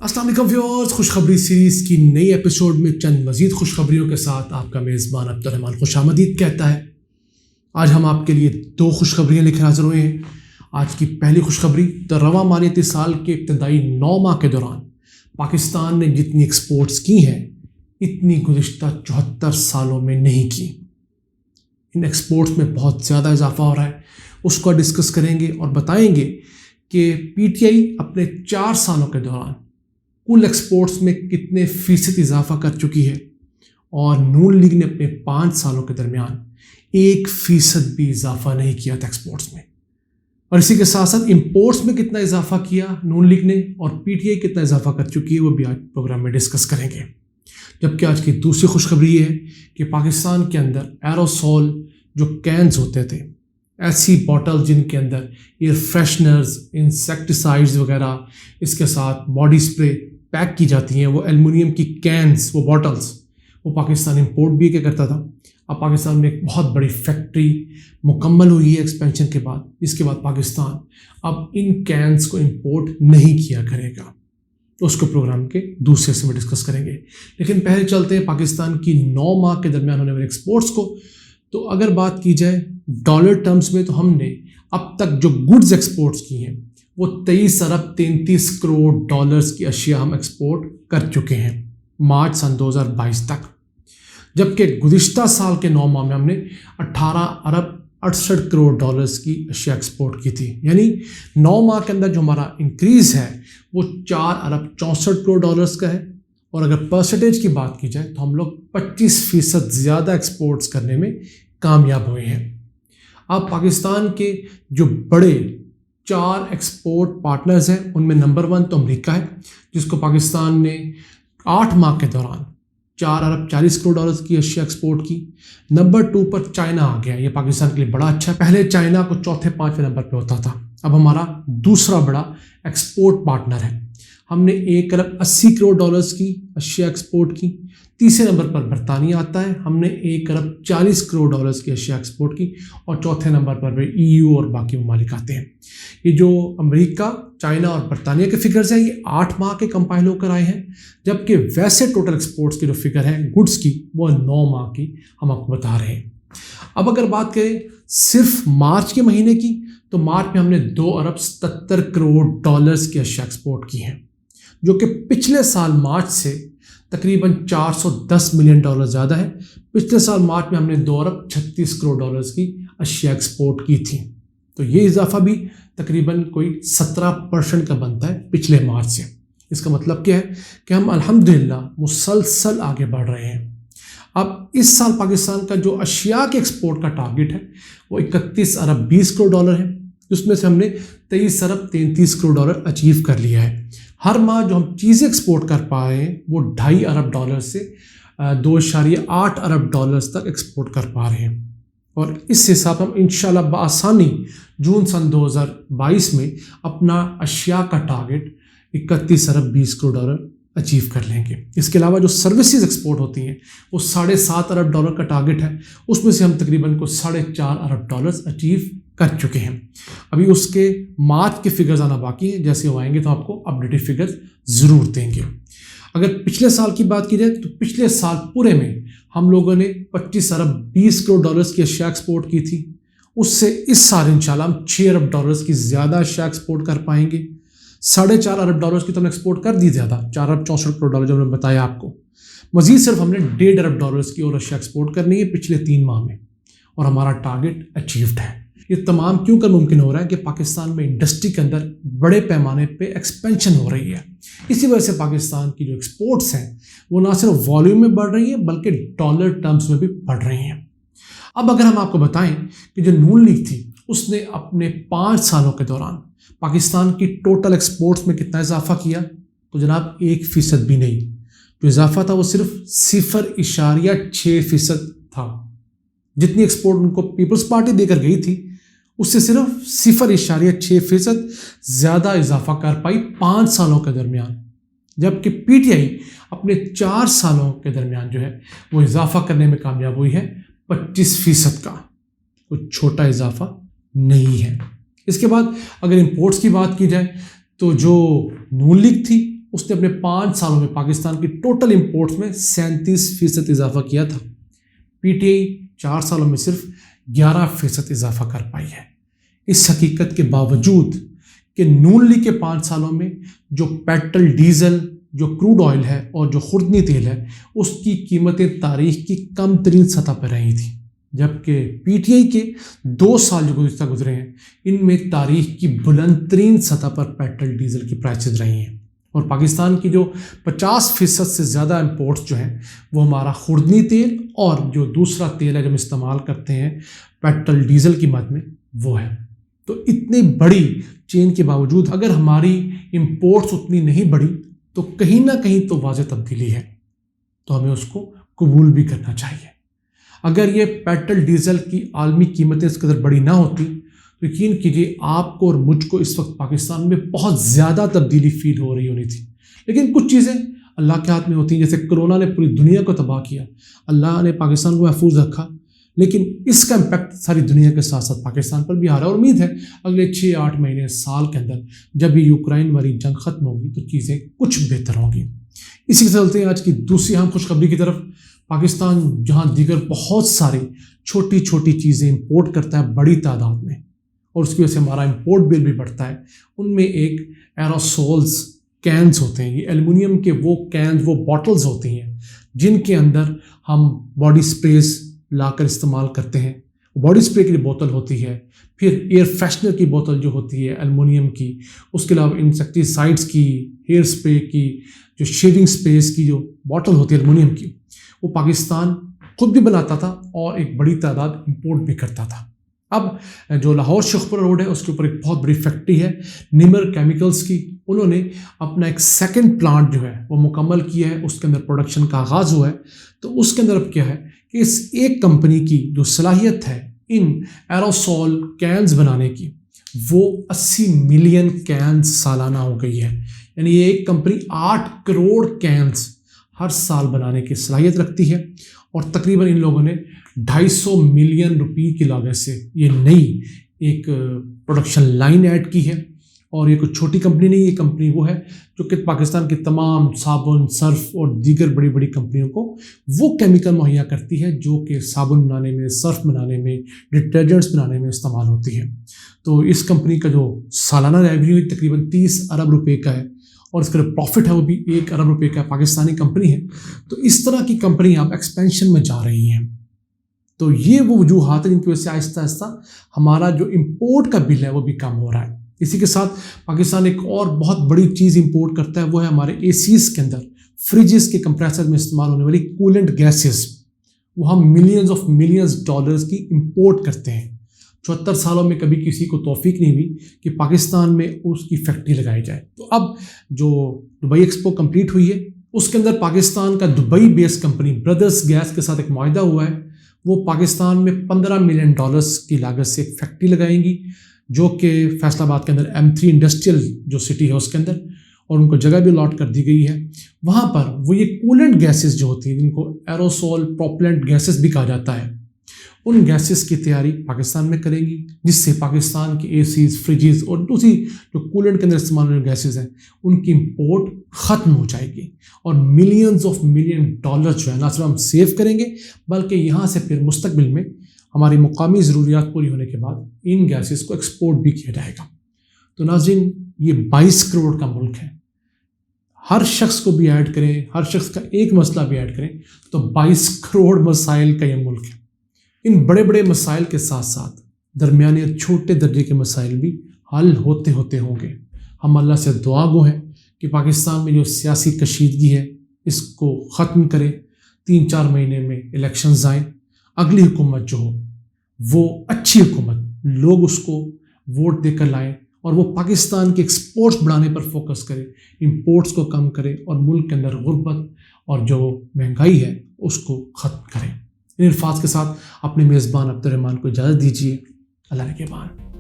अस्सलाम वालेकुम व्यूअर्स, खुशखबरी सीरीज़ की नई एपिसोड में चंद मज़ीद खुशखबरियों के साथ आपका मेज़बान अब्दुर्रहमान खुशामदीद कहता है। आज हम आपके लिए दो खुशखबरियाँ लेकर हाजिर हुए हैं। आज की पहली खुशखबरी, तो रवा मालियाती साल के इब्तदाई 9 माह के दौरान पाकिस्तान ने जितनी एक्सपोर्ट्स की हैं इतनी गुज़िश्ता 74 सालों में नहीं की। इन एक्सपोर्ट्स में बहुत ज़्यादा इजाफा हो रहा है, उसको डिस्कस करेंगे और बताएंगे कि पीटीआई अपने 4 सालों के दौरान कुल एक्सपोर्ट्स में कितने फ़ीसद इजाफा कर चुकी है और नून लीग ने अपने 5 सालों के दरमियान 1% भी इजाफा नहीं किया था एक्सपोर्ट्स में। और इसी के साथ साथ इंपोर्ट्स में कितना इजाफा किया नून लीग ने और पीटीआई कितना इजाफा कर चुकी है, वो भी आज प्रोग्राम में डिस्कस करेंगे। जबकि आज की दूसरी खुशखबरी है कि पाकिस्तान के अंदर एरोसोल जो कैंस होते थे, ऐसी बॉटल जिनके अंदर एयर फ्रेशनर्स, इंसेक्टिसाइड्स वगैरह, इसके साथ बॉडी स्प्रे पैक की जाती हैं, वो एल्युमिनियम की कैंस, वो बॉटल्स, वो पाकिस्तान इंपोर्ट भी क्या करता था। अब पाकिस्तान में एक बहुत बड़ी फैक्ट्री मुकम्मल हुई है एक्सपेंशन के बाद, जिसके बाद पाकिस्तान अब इन कैंस को इंपोर्ट नहीं किया करेगा। तो उसको प्रोग्राम के दूसरे हिस्से में डिस्कस करेंगे। लेकिन पहले चलते हैं पाकिस्तान की 9 माह के दरमियान होने वाले एक्सपोर्ट्स को। तो अगर बात की जाए डॉलर टर्म्स में, तो हमने अब तक जो गुड्स एक्सपोर्ट्स की हैं वो 23 अरब 33 करोड़ डॉलर्स की अशिया हम एक्सपोर्ट कर चुके हैं मार्च सन 2022 तक। जबकि गुज़िश्ता साल के 9 माह में हमने 18 अरब 68 करोड़ डॉलर्स की अशिया एक्सपोर्ट की थी। यानी 9 माह के अंदर जो हमारा इंक्रीज़ है वो 4 अरब 64 करोड़ डॉलर्स का है। और अगर परसेंटेज की बात की जाए तो हम लोग 25% ज़्यादा एक्सपोर्ट्स करने में कामयाब हुए हैं। अब पाकिस्तान के जो बड़े 4 एक्सपोर्ट पार्टनर्स हैं उनमें नंबर 1 तो अमेरिका है, जिसको पाकिस्तान ने 8 माह के दौरान 4 अरब 40 करोड़ डॉलर्स की अशिया एक्सपोर्ट की। नंबर 2 पर चाइना आ गया। ये पाकिस्तान के लिए बड़ा अच्छा है। पहले चाइना को चौथे 5वें नंबर पर होता था, अब हमारा दूसरा बड़ा एक्सपोर्ट पार्टनर है। हमने 1 अरब 80 करोड़ डॉलर्स की अशिया एक्सपोर्ट की। तीसरे नंबर पर बरतानिया आता है, हमने 1 अरब 40 करोड़ डॉलर्स की अशिया एक्सपोर्ट की। और चौथे नंबर पर ईयू और बाकी ममालिक आते हैं। ये जो अमेरिका, चाइना और बरतानिया के फिगर्स हैं ये 8 माह के कंपाइल होकर आए हैं, जबकि वैसे टोटल एक्सपोर्ट्स की जो फिगर है गुड्स की वो 9 माह की हम आपको बता रहे हैं। अब अगर बात करें सिर्फ मार्च के महीने की, तो मार्च में हमने 2 अरब 77 करोड़ डॉलर्स की अशिया एक्सपोर्ट की हैं, जो कि पिछले साल मार्च से तकरीबन 410 मिलियन डॉलर ज़्यादा है। पिछले साल मार्च में हमने 2 अरब 36 करोड़ डॉलर्स की अशिया एक्सपोर्ट की थी। तो ये इजाफा भी तकरीबन कोई 17% का बनता है पिछले मार्च से। इसका मतलब क्या है कि हम अल्हम्दुलिल्लाह मुसलसल आगे बढ़ रहे हैं। अब इस साल पाकिस्तान का जो अशिया के एक्सपोर्ट का टारगेट है वो 31 अरब 20 करोड़ डॉलर है, जिसमें से हमने 23 अरब 33 करोड़ डॉलर अचीव कर लिया है। हर माह जो हम चीज़ें एक्सपोर्ट कर पा रहे हैं वो 2.5 अरब डॉलर से 2.8 अरब डॉलर्स तक एक्सपोर्ट कर पा रहे हैं। और इस हिसाब से हम इंशाल्लाह बआसानी जून सन 2022 में अपना अशिया का टारगेट 31 अरब 20 करोड़ डॉलर अचीव कर लेंगे। इसके अलावा जो सर्विसेज एक्सपोर्ट होती हैं वो 7.5 अरब डॉलर का टारगेट है, उसमें से हम तकरीबन को 4.5 अरब डॉलर्स अचीव कर चुके हैं। अभी उसके मार्च के फिगर्स आना बाकी हैं, जैसे वो आएंगे तो आपको अपडेटेड फिगर्स ज़रूर देंगे। अगर पिछले साल की बात की जाए तो पिछले साल पूरे में हम लोगों ने 25 अरब 20 करोड़ डॉलर्स की अशिया एक्सपोर्ट की थी। उससे इस साल इंशाल्लाह हम 6 अरब डॉलर्स की ज़्यादा अशिया एक्सपोर्ट कर पाएंगे। 4.5 अरब डॉलर्स की तो हमने एक्सपोर्ट कर दी ज़्यादा, 4 अरब 64 करोड़ डॉलर जो हमने बताया आपको। मज़ीद सिर्फ हमने 1.5 अरब डॉलर्स की और अशिया एक्सपोर्ट करनी है पिछले 3 माह में, और हमारा टारगेट अचीव्ड है। ये तमाम क्यों कर मुमकिन हो रहा है कि पाकिस्तान में इंडस्ट्री के अंदर बड़े पैमाने पे एक्सपेंशन हो रही है। इसी वजह से पाकिस्तान की जो एक्सपोर्ट्स हैं वो ना सिर्फ वॉल्यूम में बढ़ रही है बल्कि डॉलर टर्म्स में भी बढ़ रही हैं। अब अगर हम आपको बताएं कि जो नून लीग थी उसने अपने 5 सालों के दौरान पाकिस्तान की टोटल एक्सपोर्ट्स में कितना इजाफा किया, तो जनाब 1% भी नहीं। जो इजाफा था वो सिर्फ 0.6% था। जितनी एक्सपोर्ट उनको पीपल्स पार्टी देकर गई थी उससे सिर्फ 0.6% ज़्यादा इजाफा कर पाई 5 सालों के दरमियान। जबकि पीटीआई अपने 4 सालों के दरमियान जो है वो इजाफा करने में कामयाब हुई है 25% का। तो छोटा इजाफा नहीं है। इसके बाद अगर इंपोर्ट्स की बात की जाए तो जो नून लीग थी اس نے اپنے 5 سالوں میں پاکستان کی ٹوٹل امپورٹس میں 37% اضافہ کیا تھا. پی ٹی آئی 4 سالوں میں صرف 11% اضافہ کر پائی ہے. اس حقیقت کے باوجود کہ نون لیگ کے 5 سالوں میں جو پیٹرول ڈیزل، جو کروڈ آئل ہے اور جو خوردنی تیل ہے، اس کی قیمتیں تاریخ کی کم ترین سطح پر رہی تھیں، جبکہ پی ٹی آئی کے 2 سال جو گزرے ہیں ان میں تاریخ کی بلند ترین سطح پر پیٹرول ڈیزل کی پرائسز رہی ہیں. اور پاکستان کی جو 50% سے زیادہ امپورٹس جو ہیں وہ ہمارا خوردنی تیل اور جو دوسرا تیل ہے جو ہم استعمال کرتے ہیں پیٹرول ڈیزل کی مد میں وہ ہے. تو اتنی بڑی چین کے باوجود اگر ہماری امپورٹس اتنی نہیں بڑھی تو کہیں نہ کہیں تو واضح تبدیلی ہے، تو ہمیں اس کو قبول بھی کرنا چاہیے. اگر یہ پیٹرول ڈیزل کی عالمی قیمتیں اس قدر بڑی نہ ہوتی تو یقین کیجیے آپ کو اور مجھ کو اس وقت پاکستان میں بہت زیادہ تبدیلی فیل ہو رہی ہونی تھی. لیکن کچھ چیزیں اللہ کے ہاتھ میں ہوتی ہیں، جیسے کرونا نے پوری دنیا کو تباہ کیا، اللہ نے پاکستان کو محفوظ رکھا، لیکن اس کا امپیکٹ ساری دنیا کے ساتھ ساتھ پاکستان پر بھی آ رہا ہے. اور امید ہے اگلے 6-8 مہینے سال کے اندر جب یہ یوکرائن والی جنگ ختم ہوگی تو چیزیں کچھ بہتر ہوں گی. اسی کے چلتے ہیں آج کی دوسری اہم خوشخبری کی طرف. پاکستان جہاں دیگر بہت ساری چھوٹی چھوٹی چیزیں امپورٹ کرتا ہے بڑی تعداد میں، اور اس کی وجہ سے ہمارا امپورٹ بل بھی بڑھتا ہے، ان میں ایک ایروسولز کینز ہوتے ہیں. یہ ایلومینیم کے وہ کینز، وہ باٹلز ہوتی ہیں جن کے اندر ہم باڈی سپریز لا کر استعمال کرتے ہیں. باڈی سپرے کی بوتل ہوتی ہے، پھر ایئر فریشنر کی بوتل جو ہوتی ہے ایلومینیم کی، اس کے علاوہ انسیکٹیسائڈس کی، ہیئر سپرے کی، جو شیونگ سپریز کی جو بوتل ہوتی ہے ایلومینیم کی، وہ پاکستان خود بھی بناتا تھا اور ایک بڑی تعداد امپورٹ بھی کرتا تھا. اب جو لاہور شیخپورہ روڈ ہے اس کے اوپر ایک بہت بڑی فیکٹری ہے نیمر کیمیکلز کی، انہوں نے اپنا ایک سیکنڈ پلانٹ جو ہے وہ مکمل کیا ہے، اس کے اندر پروڈکشن کا آغاز ہوا ہے. تو اس کے اندر اب کیا ہے کہ اس ایک کمپنی کی جو صلاحیت ہے ان ایروسول کینز بنانے کی وہ 80 ملین کینز سالانہ ہو گئی ہے. یعنی یہ ایک کمپنی 8 کروڑ کینز ہر سال بنانے کی صلاحیت رکھتی ہے، اور تقریباً ان لوگوں نے 250 ملین روپے کی لاگت سے یہ نئی ایک پروڈکشن لائن ایڈ کی ہے. اور یہ کوئی چھوٹی کمپنی نہیں، یہ کمپنی وہ ہے جو کہ پاکستان کی تمام صابن، سرف اور دیگر بڑی بڑی کمپنیوں کو وہ کیمیکل مہیا کرتی ہے جو کہ صابن بنانے میں، سرف بنانے میں، ڈٹرجنٹس بنانے میں استعمال ہوتی ہے. تو اس کمپنی کا جو سالانہ ریونیو تقریباً 30 ارب روپے کا ہے، اور اس کا جو پروفٹ ہے وہ بھی 1 ارب روپے کا پاکستانی کمپنی ہے. تو اس طرح کی کمپنی آپ ایکسپینشن میں جا رہی ہیں. تو یہ وہ وجوہات ہیں جن کی وجہ سے آہستہ آہستہ ہمارا جو امپورٹ کا بل ہے وہ بھی کم ہو رہا ہے. اسی کے ساتھ پاکستان ایک اور بہت بڑی چیز امپورٹ کرتا ہے، وہ ہے ہمارے اے سیز کے اندر، فریجز کے کمپریسر میں استعمال ہونے والی کولنٹ گیسز. وہ ہم ملینز ڈالرز کی امپورٹ کرتے ہیں. 74 سالوں میں کبھی کسی کو توفیق نہیں ہوئی کہ پاکستان میں اس کی فیکٹری لگائی جائے. تو اب جو دبئی ایکسپو کمپلیٹ ہوئی ہے اس کے اندر پاکستان کا دبئی بیس کمپنی برادرز گیس کے ساتھ ایک معاہدہ ہوا ہے. وہ پاکستان میں $15 ملین کی لاگت سے ایک فیکٹری لگائیں گی جو کہ فیصل آباد کے اندر M3 انڈسٹریل جو سٹی ہے اس کے اندر، اور ان کو جگہ بھی الاٹ کر دی گئی ہے. وہاں پر وہ یہ کولنٹ گیسز جو ہوتی ہیں جن کو ایروسول پروپلنٹ گیسز بھی کہا جاتا ہے، ان گیسز کی تیاری پاکستان میں کریں گی، جس سے پاکستان کی اے سیز، فریجز اور دوسری جو کولنٹ کے اندر استعمال ہونے گیسز ہیں ان کی امپورٹ ختم ہو جائے گی. اور ملینز آف ملین ڈالر جو ہے نہ صرف ہم سیو کریں گے بلکہ یہاں سے پھر مستقبل میں ہماری مقامی ضروریات پوری ہونے کے بعد ان گیسز کو ایکسپورٹ بھی کیا جائے گا. تو ناظرین، یہ 22 کروڑ کا ملک ہے. ہر شخص کو بھی ایڈ کریں، ہر شخص کا ایک مسئلہ بھی ایڈ کریں تو 22 کروڑ مسائل کا یہ ملک ہے. ان بڑے بڑے مسائل کے ساتھ ساتھ درمیانے اور چھوٹے درجے کے مسائل بھی حل ہوتے ہوتے ہوں گے. ہم اللہ سے دعا گو ہیں کہ پاکستان میں جو سیاسی کشیدگی ہے اس کو ختم کرے. 3-4 مہینے میں الیکشنز آئیں، اگلی حکومت جو ہو وہ اچھی حکومت، لوگ اس کو ووٹ دے کر لائیں اور وہ پاکستان کے ایکسپورٹس بڑھانے پر فوکس کرے، امپورٹس کو کم کرے اور ملک کے اندر غربت اور جو مہنگائی ہے اس کو ختم کرے. ان الفاظ کے ساتھ اپنے میزبان عبد الرحمان کو اجازت دیجیے. اللہ نگہبان.